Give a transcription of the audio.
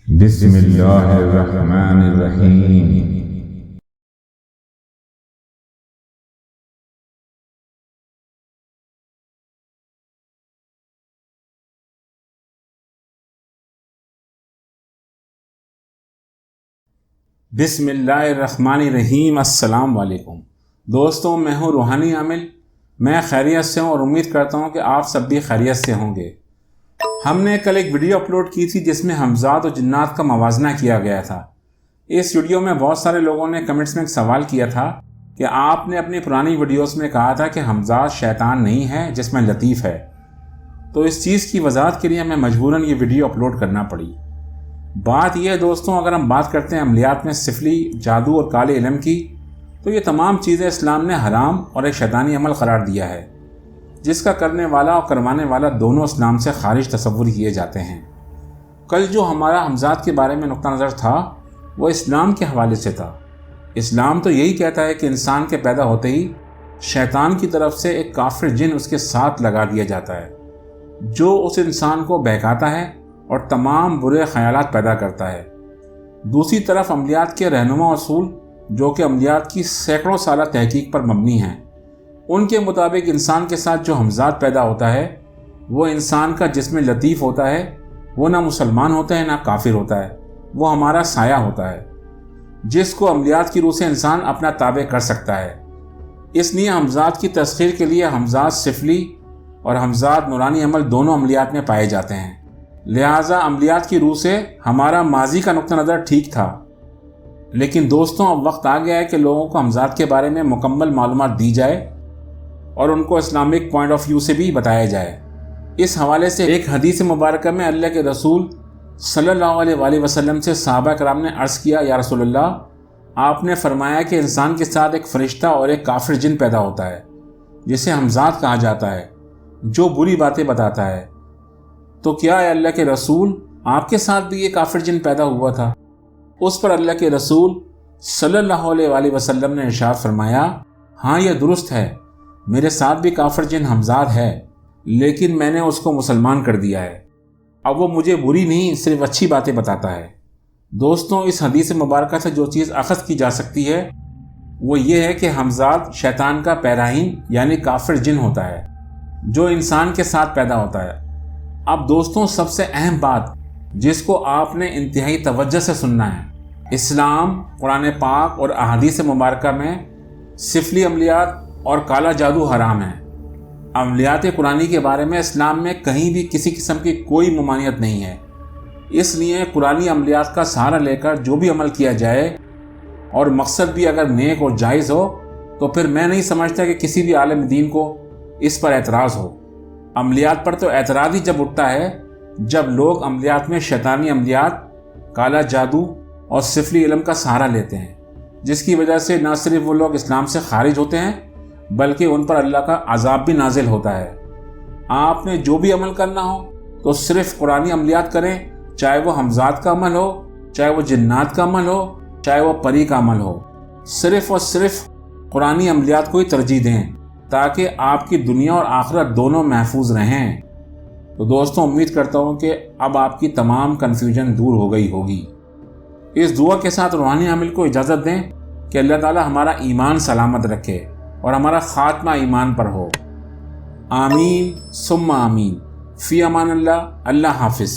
بسم اللہ الرحمن الرحیم۔ بسم اللہ الرحمن الرحیم۔ السلام علیکم دوستوں، میں ہوں روحانی عامل۔ میں خیریت سے ہوں اور امید کرتا ہوں کہ آپ سب بھی خیریت سے ہوں گے۔ ہم نے کل ایک ویڈیو اپلوڈ کی تھی جس میں حمزات اور جنات کا موازنہ کیا گیا تھا۔ اس ویڈیو میں بہت سارے لوگوں نے کمنٹس میں ایک سوال کیا تھا کہ آپ نے اپنی پرانی ویڈیوز میں کہا تھا کہ حمزات شیطان نہیں ہے جس میں لطیف ہے، تو اس چیز کی وضاحت کے لیے ہمیں مجبوراً یہ ویڈیو اپلوڈ کرنا پڑی۔ بات یہ ہے دوستوں، اگر ہم بات کرتے ہیں عملیات میں سفلی، جادو اور کالے علم کی، تو یہ تمام چیزیں اسلام نے حرام اور ایک شیطانی عمل قرار دیا ہے، جس کا کرنے والا اور کروانے والا دونوں اسلام سے خارج تصور کیے جاتے ہیں۔ کل جو ہمارا حمزات کے بارے میں نقطہ نظر تھا وہ اسلام کے حوالے سے تھا۔ اسلام تو یہی کہتا ہے کہ انسان کے پیدا ہوتے ہی شیطان کی طرف سے ایک کافر جن اس کے ساتھ لگا دیا جاتا ہے، جو اس انسان کو بہکاتا ہے اور تمام برے خیالات پیدا کرتا ہے۔ دوسری طرف عملیات کے رہنما اصول، جو کہ عملیات کی سینکڑوں سالہ تحقیق پر مبنی ہیں، ان کے مطابق انسان کے ساتھ جو حمزات پیدا ہوتا ہے وہ انسان کا جسم لطیف ہوتا ہے، وہ نہ مسلمان ہوتا ہے نہ کافر ہوتا ہے، وہ ہمارا سایہ ہوتا ہے جس کو عملیات کی روح سے انسان اپنا تابع کر سکتا ہے۔ اس لیے حمزات کی تسخیر کے لیے حمزات سفلی اور حمزات نورانی عمل دونوں عملیات میں پائے جاتے ہیں، لہٰذا عملیات کی روح سے ہمارا ماضی کا نقطہ نظر ٹھیک تھا۔ لیکن دوستوں، اب وقت آ گیا ہے کہ لوگوں کو حمزات کے بارے میں مکمل معلومات دی جائے اور ان کو اسلامک پوائنٹ آف ویو سے بھی بتایا جائے۔ اس حوالے سے ایک حدیث مبارکہ میں اللہ کے رسول صلی اللہ علیہ وآلہ وسلم سے صحابہ کرام نے عرض کیا، یا رسول اللہ، آپ نے فرمایا کہ انسان کے ساتھ ایک فرشتہ اور ایک کافر جن پیدا ہوتا ہے جسے حمزات کہا جاتا ہے، جو بری باتیں بتاتا ہے، تو کیا اے اللہ کے رسول آپ کے ساتھ بھی یہ کافر جن پیدا ہوا تھا؟ اس پر اللہ کے رسول صلی اللہ علیہ وآلہ وسلم نے ارشاد فرمایا، ہاں یہ درست ہے، میرے ساتھ بھی کافر جن حمزات ہے، لیکن میں نے اس کو مسلمان کر دیا ہے، اب وہ مجھے بری نہیں صرف اچھی باتیں بتاتا ہے۔ دوستوں، اس حدیث مبارکہ سے جو چیز اخذ کی جا سکتی ہے وہ یہ ہے کہ حمزات شیطان کا پیراہین یعنی کافر جن ہوتا ہے جو انسان کے ساتھ پیدا ہوتا ہے۔ اب دوستوں، سب سے اہم بات جس کو آپ نے انتہائی توجہ سے سننا ہے، اسلام، قرآن پاک اور احادیث مبارکہ میں سفلی عملیات اور کالا جادو حرام ہے۔ عملیات قرآنی کے بارے میں اسلام میں کہیں بھی کسی قسم کی کوئی ممانعت نہیں ہے، اس لیے قرآنی عملیات کا سہارا لے کر جو بھی عمل کیا جائے اور مقصد بھی اگر نیک اور جائز ہو تو پھر میں نہیں سمجھتا کہ کسی بھی عالم دین کو اس پر اعتراض ہو۔ عملیات پر تو اعتراض ہی جب اٹھتا ہے جب لوگ عملیات میں شیطانی عملیات، کالا جادو اور سفلی علم کا سہارا لیتے ہیں، جس کی وجہ سے نہ صرف وہ لوگ اسلام سے خارج ہوتے ہیں بلکہ ان پر اللہ کا عذاب بھی نازل ہوتا ہے۔ آپ نے جو بھی عمل کرنا ہو تو صرف قرآنی عملیات کریں، چاہے وہ حمزات کا عمل ہو، چاہے وہ جنات کا عمل ہو، چاہے وہ پری کا عمل ہو، صرف اور صرف قرآنی عملیات کو ہی ترجیح دیں تاکہ آپ کی دنیا اور آخرت دونوں محفوظ رہیں۔ تو دوستوں، امید کرتا ہوں کہ اب آپ کی تمام کنفیوژن دور ہو گئی ہوگی۔ اس دعا کے ساتھ روحانی عامل کو اجازت دیں کہ اللہ تعالی ہمارا ایمان سلامت رکھے اور ہمارا خاتمہ ایمان پر ہو۔ آمین ثم آمین۔ فی امان اللہ۔ اللہ حافظ۔